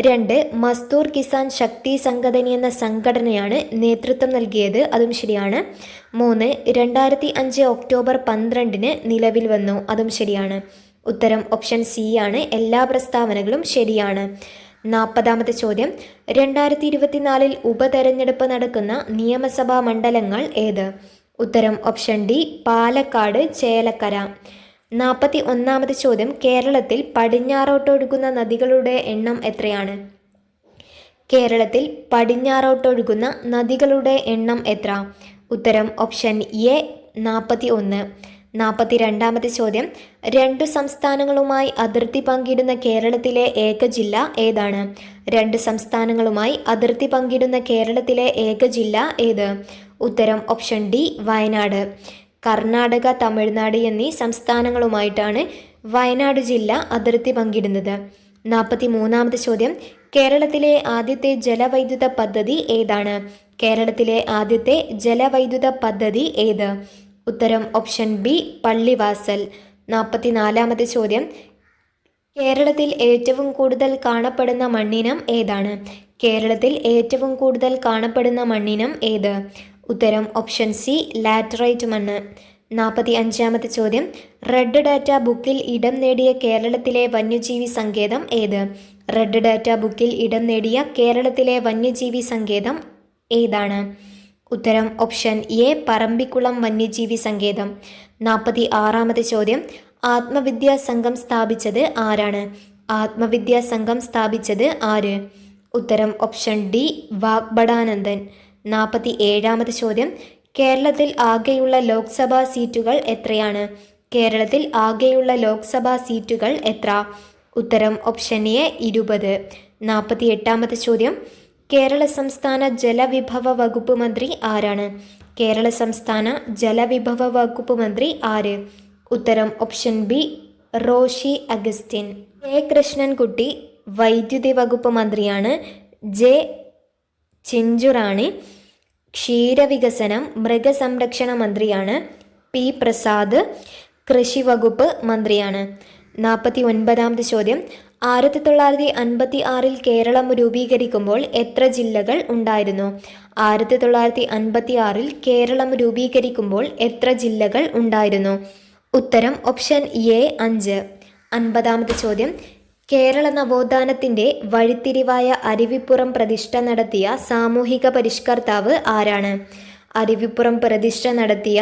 2. മസ്ദൂർ കിസാൻ ശക്തി സംഘടന എന്ന സംഘടനയാണ് നേതൃത്വം നൽകിയത്. അതും ശരിയാണ്. 3. 2005 ഒക്ടോബർ 12 നിലവിൽ വന്നു. അതും ശരിയാണ്. ഉത്തരം ഓപ്ഷൻ സി ആണ്. എല്ലാ പ്രസ്താവനകളും ശരിയാണ്. 40ാമത്തെ ചോദ്യം. 2024 ഉപതെരഞ്ഞെടുപ്പ് നടക്കുന്ന നിയമസഭാ മണ്ഡലങ്ങൾ ഏത്? ഉത്തരം ഓപ്ഷൻ ഡി. പാലക്കാട്, ചേലക്കര. 41ാമത്തെ ചോദ്യം. കേരളത്തിൽ പടിഞ്ഞാറോട്ടൊഴുകുന്ന നദികളുടെ എണ്ണം എത്രയാണ്? കേരളത്തിൽ പടിഞ്ഞാറോട്ടൊഴുകുന്ന നദികളുടെ എണ്ണം എത്ര? ഉത്തരം ഓപ്ഷൻ എ 41. 42-ാമത്തെ ചോദ്യം, രണ്ടു സംസ്ഥാനങ്ങളുമായി അതിർത്തി പങ്കിടുന്ന കേരളത്തിലെ ഏക ജില്ല ഏതാണ്? രണ്ട് സംസ്ഥാനങ്ങളുമായി അതിർത്തി പങ്കിടുന്ന കേരളത്തിലെ ഏക ജില്ല ഏത്? ഉത്തരം ഓപ്ഷൻ ഡി, വയനാട്. കർണാടക, തമിഴ്നാട് എന്നീ സംസ്ഥാനങ്ങളുമായിട്ടാണ് വയനാട് ജില്ല അതിർത്തി പങ്കിടുന്നത്. 43-ാമത്തെ ചോദ്യം, കേരളത്തിലെ ആദ്യത്തെ ജലവൈദ്യുത പദ്ധതി ഏതാണ്? കേരളത്തിലെ ആദ്യത്തെ ജലവൈദ്യുത പദ്ധതി ഏത്? ഉത്തരം ഓപ്ഷൻ ബി, പള്ളിവാസൽ. 44-ാമത്തെ ചോദ്യം, കേരളത്തിൽ ഏറ്റവും കൂടുതൽ കാണപ്പെടുന്ന മണ്ണിനം ഏതാണ്? കേരളത്തിൽ ഏറ്റവും കൂടുതൽ കാണപ്പെടുന്ന മണ്ണിനം ഏത്? ഉത്തരം ഓപ്ഷൻ സി, ലാറ്ററൈറ്റ് മണ്ണ്. 45-ാമത്തെ ചോദ്യം, റെഡ് ഡാറ്റ ബുക്കിൽ ഇടം നേടിയ കേരളത്തിലെ വന്യജീവി സങ്കേതം ഏത്? റെഡ് ഡാറ്റ ബുക്കിൽ ഇടം നേടിയ കേരളത്തിലെ വന്യജീവി സങ്കേതം ഏതാണ്? ഉത്തരം ഓപ്ഷൻ എ, പറമ്പിക്കുളം വന്യജീവി സങ്കേതം. 46-ാമത്തെ ചോദ്യം, ആത്മവിദ്യാ സംഘം സ്ഥാപിച്ചത് ആരാണ്? ആത്മവിദ്യാ സംഘം സ്ഥാപിച്ചത് ആര്? ഉത്തരം ഓപ്ഷൻ ഡി, വാഗ്ബടാനന്ദൻ. 47-ാമത്തെ ചോദ്യം, കേരളത്തിൽ ആകെയുള്ള ലോക്സഭാ സീറ്റുകൾ എത്രയാണ്? കേരളത്തിൽ ആകെയുള്ള ലോക്സഭാ സീറ്റുകൾ എത്ര? ഉത്തരം ഓപ്ഷൻ എ, 20. 48-ാമത്തെ ചോദ്യം, കേരള സംസ്ഥാന ജലവിഭവ വകുപ്പ് മന്ത്രി ആരാണ്? കേരള സംസ്ഥാന ജലവിഭവ വകുപ്പ് മന്ത്രി ആര്? ഉത്തരം ഓപ്ഷൻ ബി, റോഷി അഗസ്റ്റിൻ. കെ കൃഷ്ണൻകുട്ടി വൈദ്യുതി വകുപ്പ് മന്ത്രിയാണ്. ജെ ചിഞ്ചുറാണി ക്ഷീരവികസനം മൃഗസംരക്ഷണ മന്ത്രിയാണ്. പി പ്രസാദ് കൃഷി വകുപ്പ് മന്ത്രിയാണ്. 49-ാമത്തെ ചോദ്യം, 1956-ൽ കേരളം രൂപീകരിക്കുമ്പോൾ എത്ര ജില്ലകൾ ഉണ്ടായിരുന്നു? 1956-ൽ കേരളം രൂപീകരിക്കുമ്പോൾ എത്ര ജില്ലകൾ ഉണ്ടായിരുന്നു? ഉത്തരം ഓപ്ഷൻ എ, 5. 50-ാമത്തെ ചോദ്യം, കേരള നവോത്ഥാനത്തിൻ്റെ വഴിത്തിരിവായ അരുവിപ്പുറം പ്രതിഷ്ഠ നടത്തിയ സാമൂഹിക പരിഷ്കർത്താവ് ആരാണ്? അരുവിപ്പുറം പ്രതിഷ്ഠ നടത്തിയ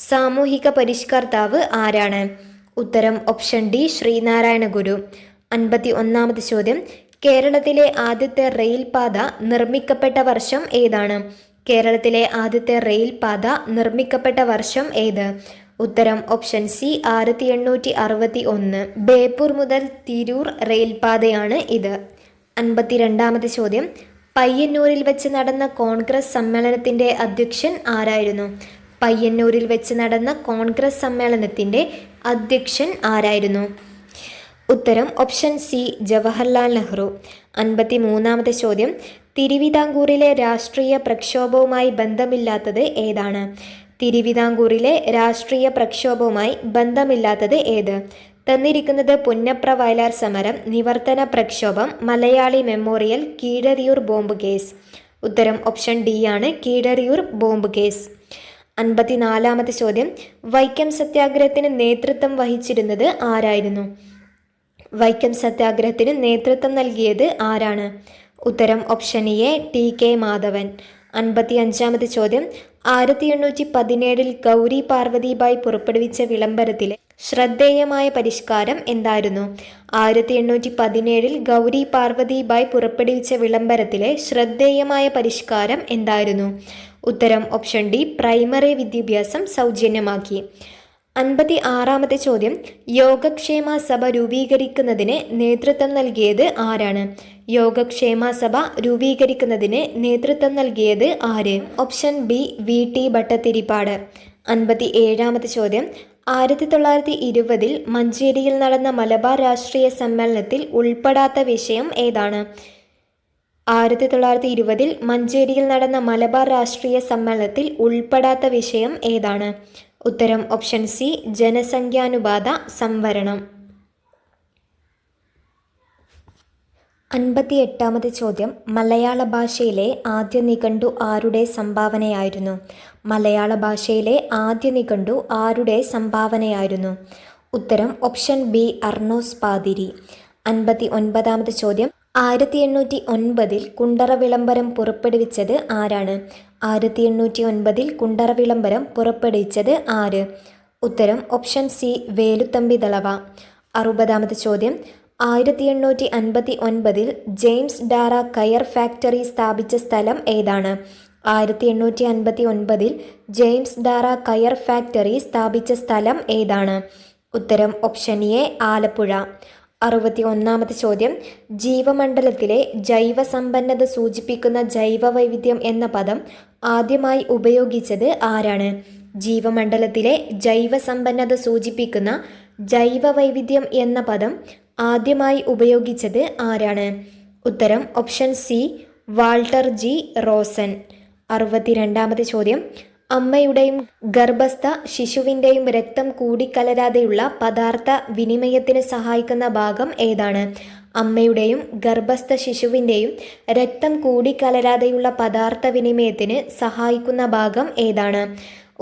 സാമൂഹിക പരിഷ്കർത്താവ് ആരാണ്? ഉത്തരം ഓപ്ഷൻ ഡി, ശ്രീനാരായണ ഗുരു. 51-ാമത്തെ ചോദ്യം, കേരളത്തിലെ ആദ്യത്തെ റെയിൽപാത നിർമ്മിക്കപ്പെട്ട വർഷം ഏതാണ്? കേരളത്തിലെ ആദ്യത്തെ റെയിൽപാത നിർമ്മിക്കപ്പെട്ട വർഷം ഏത്? ഉത്തരം ഓപ്ഷൻ സി, 1861. ബേപ്പൂർ മുതൽ തിരൂർ റെയിൽപാതയാണ് ഇത്. 52-ാമത്തെ ചോദ്യം, പയ്യന്നൂരിൽ വെച്ച് നടന്ന കോൺഗ്രസ് സമ്മേളനത്തിൻ്റെ അധ്യക്ഷൻ ആരായിരുന്നു? പയ്യന്നൂരിൽ വെച്ച് നടന്ന കോൺഗ്രസ് സമ്മേളനത്തിൻ്റെ അധ്യക്ഷൻ ആരായിരുന്നു? ഉത്തരം ഓപ്ഷൻ സി, ജവഹർലാൽ നെഹ്റു. 53-ാമത്തെ ചോദ്യം, തിരുവിതാംകൂറിലെ രാഷ്ട്രീയ പ്രക്ഷോഭവുമായി ബന്ധമില്ലാത്തത് ഏതാണ്? തിരുവിതാംകൂറിലെ രാഷ്ട്രീയ പ്രക്ഷോഭവുമായി ബന്ധമില്ലാത്തത് ഏത്? തന്നിരിക്കുന്നത് പുന്നപ്ര വയലാർ സമരം, നിവർത്തന പ്രക്ഷോഭം, Malayali memorial, Keezhariyur bomb case. ഉത്തരം ഓപ്ഷൻ ഡി ആണ്, കീഴരിയൂർ ബോംബ് കേസ്. 54-ാമത്തെ ചോദ്യം, വൈക്കം സത്യാഗ്രഹത്തിന് നേതൃത്വം വഹിച്ചിരുന്നത് ആരായിരുന്നു? വൈക്കം സത്യാഗ്രഹത്തിന് നേതൃത്വം നൽകിയത് ആരാണ്? ഉത്തരം option A, T K Madhavan. 55-ാമത്തെ ചോദ്യം, 1817-ൽ ഗൗരി പാർവതിബായി പുറപ്പെടുവിച്ച വിളംബരത്തിലെ ശ്രദ്ധേയമായ പരിഷ്കാരം എന്തായിരുന്നു? 1817-ൽ ഗൗരി പാർവതിബായി പുറപ്പെടുവിച്ച വിളംബരത്തിലെ ശ്രദ്ധേയമായ പരിഷ്കാരം എന്തായിരുന്നു? ഉത്തരം ഓപ്ഷൻ ഡി, പ്രൈമറി വിദ്യാഭ്യാസം സൗജന്യമാക്കി. 56-ാമത്തെ ചോദ്യം, യോഗക്ഷേമ സഭ രൂപീകരിക്കുന്നതിന് നേതൃത്വം നൽകിയത് ആരാണ്? യോഗക്ഷേമ സഭ രൂപീകരിക്കുന്നതിന് നേതൃത്വം നൽകിയത് ആര്? Option B, V T Bhattathiripad. 57-ാമത്തെ ചോദ്യം, 1920-ൽ മഞ്ചേരിയിൽ നടന്ന മലബാർ രാഷ്ട്രീയ സമ്മേളനത്തിൽ ഉൾപ്പെടാത്ത വിഷയം ഏതാണ്? 1920-ൽ മഞ്ചേരിയിൽ നടന്ന മലബാർ രാഷ്ട്രീയ സമ്മേളനത്തിൽ ഉൾപ്പെടാത്ത വിഷയം ഏതാണ്? ഉത്തരം ഓപ്ഷൻ സി, ജനസംഖ്യാനുപാത സംവരണം. 58-ാമത്തെ ചോദ്യം, മലയാള ഭാഷയിലെ ആദ്യ നിഘണ്ടു ആരുടെ സംഭാവനയായിരുന്നു? മലയാള ഭാഷയിലെ ആദ്യ നിഘണ്ടു ആരുടെ സംഭാവനയായിരുന്നു? ഉത്തരം ഓപ്ഷൻ ബി, അർണോസ് പാതിരി. 59-ാമത്തെ ചോദ്യം, 1809-ൽ കുണ്ടറ വിളംബരം പുറപ്പെടുവിച്ചത് ആരാണ്? 1809-ൽ കുണ്ടറ വിളംബരം പുറപ്പെടുവിച്ചത് ആര്? ഉത്തരം ഓപ്ഷൻ സി, വേലുത്തമ്പി ദളവ. 60-ാമത്തെ ചോദ്യം, 1859-ൽ ജെയിംസ് ഡാറ കയർ ഫാക്ടറി സ്ഥാപിച്ച സ്ഥലം ഏതാണ്? 1859 ജെയിംസ് ഡാറ കയർ ഫാക്ടറി സ്ഥാപിച്ച സ്ഥലം ഏതാണ്? ഉത്തരം ഓപ്ഷൻ എ ആലപ്പുഴ. 61 ചോദ്യം. ജീവമണ്ഡലത്തിലെ ജൈവസമ്പന്നത സൂചിപ്പിക്കുന്ന ജൈവവൈവിധ്യം എന്ന പദം ആദ്യമായി ഉപയോഗിച്ചത് ആരാണ്? ജീവമണ്ഡലത്തിലെ ജൈവസമ്പന്നത സൂചിപ്പിക്കുന്ന ജൈവവൈവിധ്യം എന്ന പദം ആദ്യമായി ഉപയോഗിച്ചത് ആരാണ്? ഉത്തരം option C Walter G Rosan. 62 ചോദ്യം. അമ്മയുടെയും ഗർഭസ്ഥ ശിശുവിൻ്റെയും രക്തം കൂടിക്കലരാതെയുള്ള പദാർത്ഥ വിനിമയത്തിന് സഹായിക്കുന്ന ഭാഗം ഏതാണ്? അമ്മയുടെയും ഗർഭസ്ഥ ശിശുവിൻ്റെയും രക്തം കൂടിക്കലരാതെയുള്ള പദാർത്ഥ വിനിമയത്തിന് സഹായിക്കുന്ന ഭാഗം ഏതാണ്?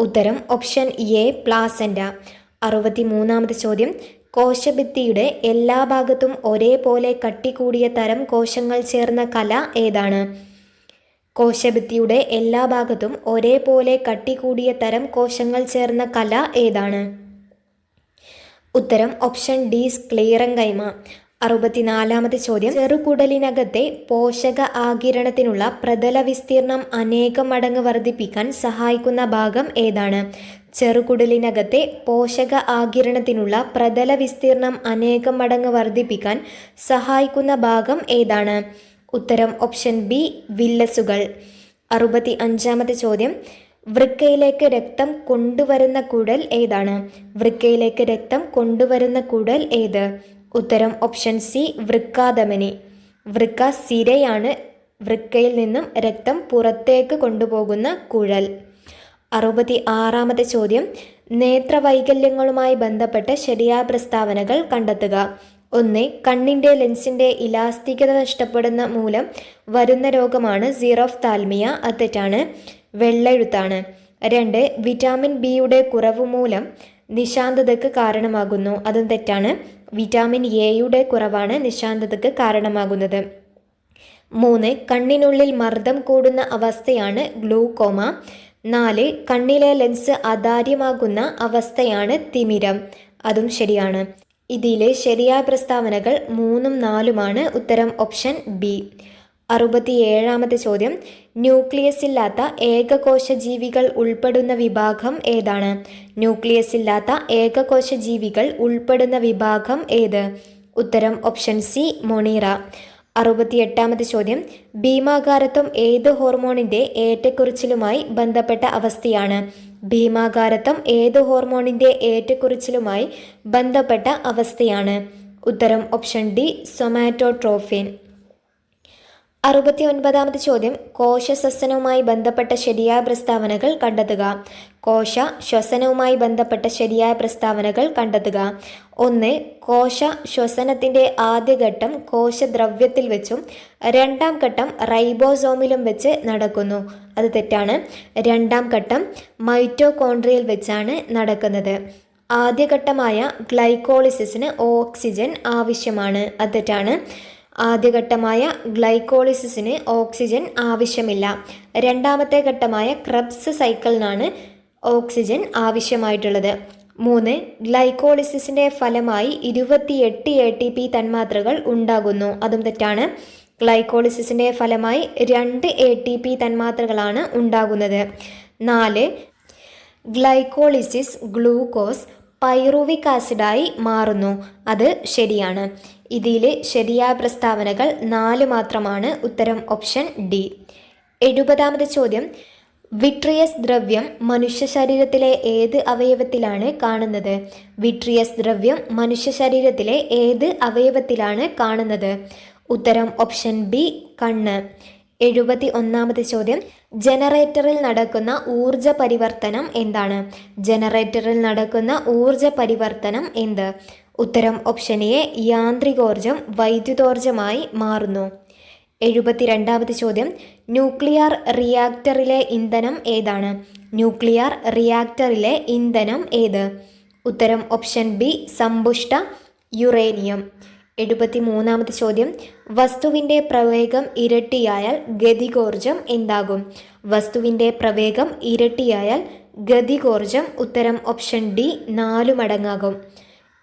ഉത്തരം ഓപ്ഷൻ എ പ്ലാസൻ്റ. 63 ചോദ്യം. കോശഭിത്തിയുടെ എല്ലാ ഭാഗത്തും ഒരേപോലെ കട്ടികൂടിയ തരം കോശങ്ങൾ ചേർന്ന കല ഏതാണ്? കോശഭിത്തിയുടെ എല്ലാ ഭാഗത്തും ഒരേപോലെ കട്ടികൂടിയ തരം കോശങ്ങൾ ചേർന്ന കല ഏതാണ്? ഉത്തരം ഓപ്ഷൻ ഡി സ്ക്ലീറൻകൈമ. 64 ചോദ്യം. ചെറുകുടലിനകത്തെ പോഷക ആഗിരണത്തിനുള്ള പ്രതല വിസ്തീർണം അനേകം മടങ്ങ് വർദ്ധിപ്പിക്കാൻ സഹായിക്കുന്ന ഭാഗം ഏതാണ്? ചെറുകുടലിനകത്തെ പോഷക ആഗിരണത്തിനുള്ള പ്രതല വിസ്തീർണം അനേകം മടങ്ങ് വർദ്ധിപ്പിക്കാൻ സഹായിക്കുന്ന ഭാഗം ഏതാണ്? ഉത്തരം ഓപ്ഷൻ ബി വില്ലസുകൾ. 65 ചോദ്യം. വൃക്കയിലേക്ക് രക്തം കൊണ്ടുവരുന്ന കുഴൽ ഏതാണ്? വൃക്കയിലേക്ക് രക്തം കൊണ്ടുവരുന്ന കുഴൽ ഏത്? ഉത്തരം ഓപ്ഷൻ സി വൃക്കാധമനി. വൃക്ക സിരയാണ് വൃക്കയിൽ നിന്നും രക്തം പുറത്തേക്ക് കൊണ്ടുപോകുന്ന കുഴൽ. 66 ചോദ്യം. നേത്രവൈകല്യങ്ങളുമായി ബന്ധപ്പെട്ട ശരിയായ പ്രസ്താവനകൾ കണ്ടെത്തുക. 1. കണ്ണിൻ്റെ ലെൻസിൻ്റെ ഇലാസ്തികത നഷ്ടപ്പെടുന്ന മൂലം വരുന്ന രോഗമാണ് സീറോഫ്താൽമിയ. അത് തെറ്റാണ്, വെള്ളെഴുത്താണ്. 2. വിറ്റാമിൻ ബിയുടെ കുറവ് മൂലം നിശാന്തതയ്ക്ക് കാരണമാകുന്നു. അതും തെറ്റാണ്, വിറ്റാമിൻ എയുടെ കുറവാണ് നിശാന്തതയ്ക്ക് കാരണമാകുന്നത്. 3. കണ്ണിനുള്ളിൽ മർദ്ദം കൂടുന്ന അവസ്ഥയാണ് ഗ്ലൂക്കോമ. 4. കണ്ണിലെ ലെൻസ് അതാര്യമാകുന്ന അവസ്ഥയാണ് തിമിരം. അതും ശരിയാണ്. ഇതിലെ ശരിയായ പ്രസ്താവനകൾ 3ഉം 4ഉമാണ്. ഉത്തരം ഓപ്ഷൻ ബി. 67 ചോദ്യം. ന്യൂക്ലിയസ് ഇല്ലാത്ത ഏകകോശ ജീവികൾ ഉൾപ്പെടുന്ന വിഭാഗം ഏതാണ്? ന്യൂക്ലിയസ് ഇല്ലാത്ത ഏകകോശ ജീവികൾ ഉൾപ്പെടുന്ന വിഭാഗം ഏത്? ഉത്തരം ഓപ്ഷൻ സി മൊണീറ. 68 ചോദ്യം. ഭീമാകാരത്വം ഏത് ഹോർമോണിൻ്റെ ഏറ്റക്കുറച്ചിലുമായി ബന്ധപ്പെട്ട അവസ്ഥയാണ്? ഭീമാകാരത്വം ഏത് ഹോർമോണിൻ്റെ ഏറ്റക്കുറച്ചിലുമായി ബന്ധപ്പെട്ട അവസ്ഥയാണ്? ഉത്തരം ഓപ്ഷൻ ഡി സൊമാറ്റോട്രോഫിൻ. 69 ചോദ്യം. കോശശ്വസനവുമായി ബന്ധപ്പെട്ട ശരിയായ പ്രസ്താവനകൾ കണ്ടെത്തുക. കോശ ശ്വസനവുമായി ബന്ധപ്പെട്ട ശരിയായ പ്രസ്താവനകൾ കണ്ടെത്തുക. 1. കോശ ശ്വസനത്തിൻ്റെ ആദ്യഘട്ടം കോശദ്രവ്യത്തിൽ വെച്ചും രണ്ടാം ഘട്ടം റൈബോസോമിലും വെച്ച് നടക്കുന്നു. അത് തെറ്റാണ്, രണ്ടാം ഘട്ടം മൈറ്റോകോൺട്രിയയിൽ വെച്ചാണ് നടക്കുന്നത്. ആദ്യഘട്ടമായ ഗ്ലൈക്കോളിസിസിന് ഓക്സിജൻ ആവശ്യമാണ്. അത് തെറ്റാണ്, ആദ്യഘട്ടമായ ഗ്ലൈക്കോളിസിസിന് ഓക്സിജൻ ആവശ്യമില്ല. രണ്ടാമത്തെ ഘട്ടമായ ക്രബ്സ് സൈക്കിളിനാണ് ഓക്സിജൻ ആവശ്യമായിട്ടുള്ളത്. 3. ഗ്ലൈക്കോളിസിസിൻ്റെ ഫലമായി 28 ATP തന്മാത്രകൾ ഉണ്ടാകുന്നു. അതും തെറ്റാണ്, ഗ്ലൈക്കോളിസിസിൻ്റെ ഫലമായി 2 ATP തന്മാത്രകളാണ് ഉണ്ടാകുന്നത്. 4. ഗ്ലൈക്കോളിസിസ് ഗ്ലൂക്കോസ് പൈറുവിക് ആസിഡായി മാറുന്നു. അത് ശരിയാണ്. ഇതിൽ ശരിയായ പ്രസ്താവനകൾ 4 മാത്രമാണ്. ഉത്തരം ഓപ്ഷൻ ഡി. 70 ചോദ്യം. വിട്രിയസ് ദ്രവ്യം മനുഷ്യ ശരീരത്തിലെ ഏത് അവയവത്തിലാണ് കാണുന്നത്? വിട്രിയസ് ദ്രവ്യം മനുഷ്യ ശരീരത്തിലെ ഏത് അവയവത്തിലാണ് കാണുന്നത്? ഉത്തരം ഓപ്ഷൻ ബി കണ്ണ്. 71 ചോദ്യം. ജനറേറ്ററിൽ നടക്കുന്ന ഊർജ പരിവർത്തനം എന്താണ്? ജനറേറ്ററിൽ നടക്കുന്ന ഊർജ പരിവർത്തനം എന്ത്? ഉത്തരം ഓപ്ഷൻ എ യാന്ത്രികോർജം വൈദ്യുതോർജമായി മാറുന്നു. 72 ചോദ്യം. ന്യൂക്ലിയർ റിയാക്ടറിലെ ഇന്ധനം ഏതാണ്? ന്യൂക്ലിയർ റിയാക്ടറിലെ ഇന്ധനം ഏത്? ഉത്തരം ഓപ്ഷൻ ബി സമ്പുഷ്ട യുറേനിയം. 73 ചോദ്യം. വസ്തുവിൻ്റെ പ്രവേഗം ഇരട്ടിയായാൽ ഗതികോർജം എന്താകും? വസ്തുവിൻ്റെ പ്രവേഗം ഇരട്ടിയായാൽ ഗതികോർജം ഉത്തരം ഓപ്ഷൻ ഡി 4 മടങ്ങാകും.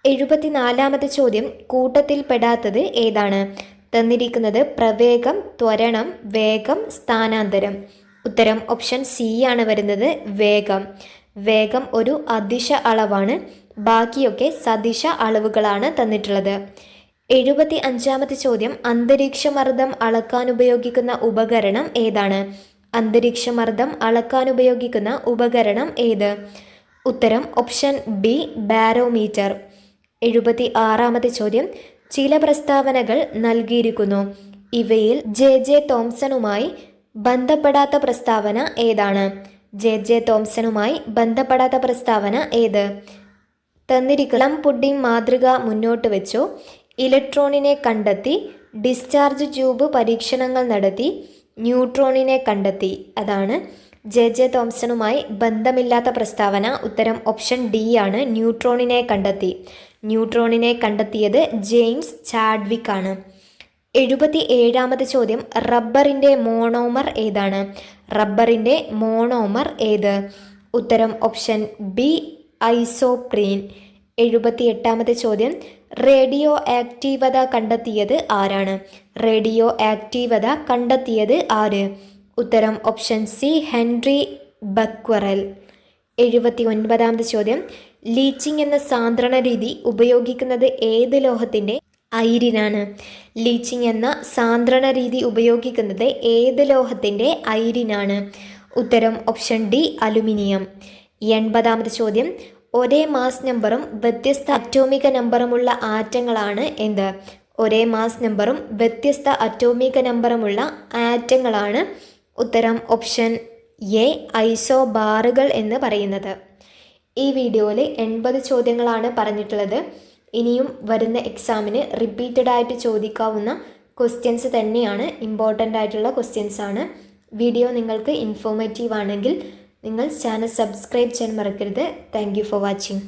74 ചോദ്യം. കൂട്ടത്തിൽ പെടാത്തത് ഏതാണ്? തന്നിരിക്കുന്നത് പ്രവേഗം, ത്വരണം, വേഗം, സ്ഥാനാന്തരം. ഉത്തരം ഓപ്ഷൻ സി ആണ് വരുന്നത്, വേഗം. വേഗം ഒരു അദിശ അളവാണ്, ബാക്കിയൊക്കെ സദിശ അളവുകളാണ് തന്നിട്ടുള്ളത്. 75-ാമത്തെ ചോദ്യം, അന്തരീക്ഷമർദ്ദം അളക്കാൻ ഉപയോഗിക്കുന്ന ഉപകരണം ഏതാണ്? അന്തരീക്ഷമർദ്ദം അളക്കാൻ ഉപയോഗിക്കുന്ന ഉപകരണം ഏത്? ഉത്തരം ഓപ്ഷൻ ബി, ബാരോമീറ്റർ. 76-ാമത്തെ ചോദ്യം, ചില പ്രസ്താവനകൾ നൽകിയിരിക്കുന്നു. ഇവയിൽ ജെ തോംസണുമായി ബന്ധപ്പെടാത്ത പ്രസ്താവന ഏതാണ്? ജെ തോംസണുമായി ബന്ധപ്പെടാത്ത പ്രസ്താവന ഏത്? തന്നിരിക്കലം പുഡിംഗ് മാതൃക മുന്നോട്ട് വെച്ചു, ഇലക്ട്രോണിനെ കണ്ടെത്തി, ഡിസ്ചാർജ് ട്യൂബ് പരീക്ഷണങ്ങൾ നടത്തി, ന്യൂട്രോണിനെ കണ്ടെത്തി. അതാണ് ജെ തോംസണുമായി ബന്ധമില്ലാത്ത പ്രസ്താവന. ഉത്തരം ഓപ്ഷൻ ഡി ആണ്, ന്യൂട്രോണിനെ കണ്ടെത്തി. ന്യൂട്രോണിനെ കണ്ടെത്തിയത് ജെയിംസ് ചാഡ്വിക് ആണ്. 77-ാമത്തെ ചോദ്യം, റബ്ബറിൻ്റെ മോണോമർ ഏതാണ്? റബ്ബറിൻ്റെ മോണോമർ ഏത്? ഉത്തരം ഓപ്ഷൻ ബി, ഐസോപ്രീൻ. 78-ാമത്തെ ചോദ്യം, റേഡിയോ ആക്റ്റീവത കണ്ടെത്തിയത് ആരാണ്? റേഡിയോ ആക്റ്റീവത കണ്ടെത്തിയത് ആര്? ഉത്തരം ഓപ്ഷൻ സി, ഹെൻറി ബക്വറൽ. 79-ാമത്തെ ചോദ്യം, ലീച്ചിങ് എന്ന സാന്ദ്രണ രീതി ഉപയോഗിക്കുന്നത് ഏത് ലോഹത്തിൻ്റെ അയിരിനാണ്? ലീച്ചിങ് എന്ന സാന്ദ്രണ രീതി ഉപയോഗിക്കുന്നത് ഏത് ലോഹത്തിൻ്റെ അയിരിനാണ്? ഉത്തരം ഓപ്ഷൻ ഡി, അലുമിനിയം. 80-ാമത്തെ ചോദ്യം, ഒരേ മാസ് നമ്പറും വ്യത്യസ്ത അറ്റോമിക നമ്പറുമുള്ള ആറ്റങ്ങളാണ് എന്ത്? ഒരേ മാസ് നമ്പറും വ്യത്യസ്ത അറ്റോമിക നമ്പറുമുള്ള ആറ്റങ്ങളാണ് ഉത്തരം ഓപ്ഷൻ എ, ഐസോബാറുകൾ എന്ന് പറയുന്നത്. ഈ വീഡിയോയിൽ 80 ചോദ്യങ്ങളാണ് പറഞ്ഞിട്ടുള്ളത്. ഇനിയും വരുന്ന എക്സാമിന് റിപ്പീറ്റഡ് ആയിട്ട് ചോദിക്കാവുന്ന ക്വസ്റ്റ്യൻസ് തന്നെയാണ്, ഇമ്പോർട്ടൻ്റ് ആയിട്ടുള്ള ക്വസ്റ്റ്യൻസ് ആണ്. വീഡിയോ നിങ്ങൾക്ക് ഇൻഫോർമേറ്റീവ് ആണെങ്കിൽ നിങ്ങൾ ചാനൽ സബ്സ്ക്രൈബ് ചെയ്യാൻ മറക്കരുത്. Thank you for watching.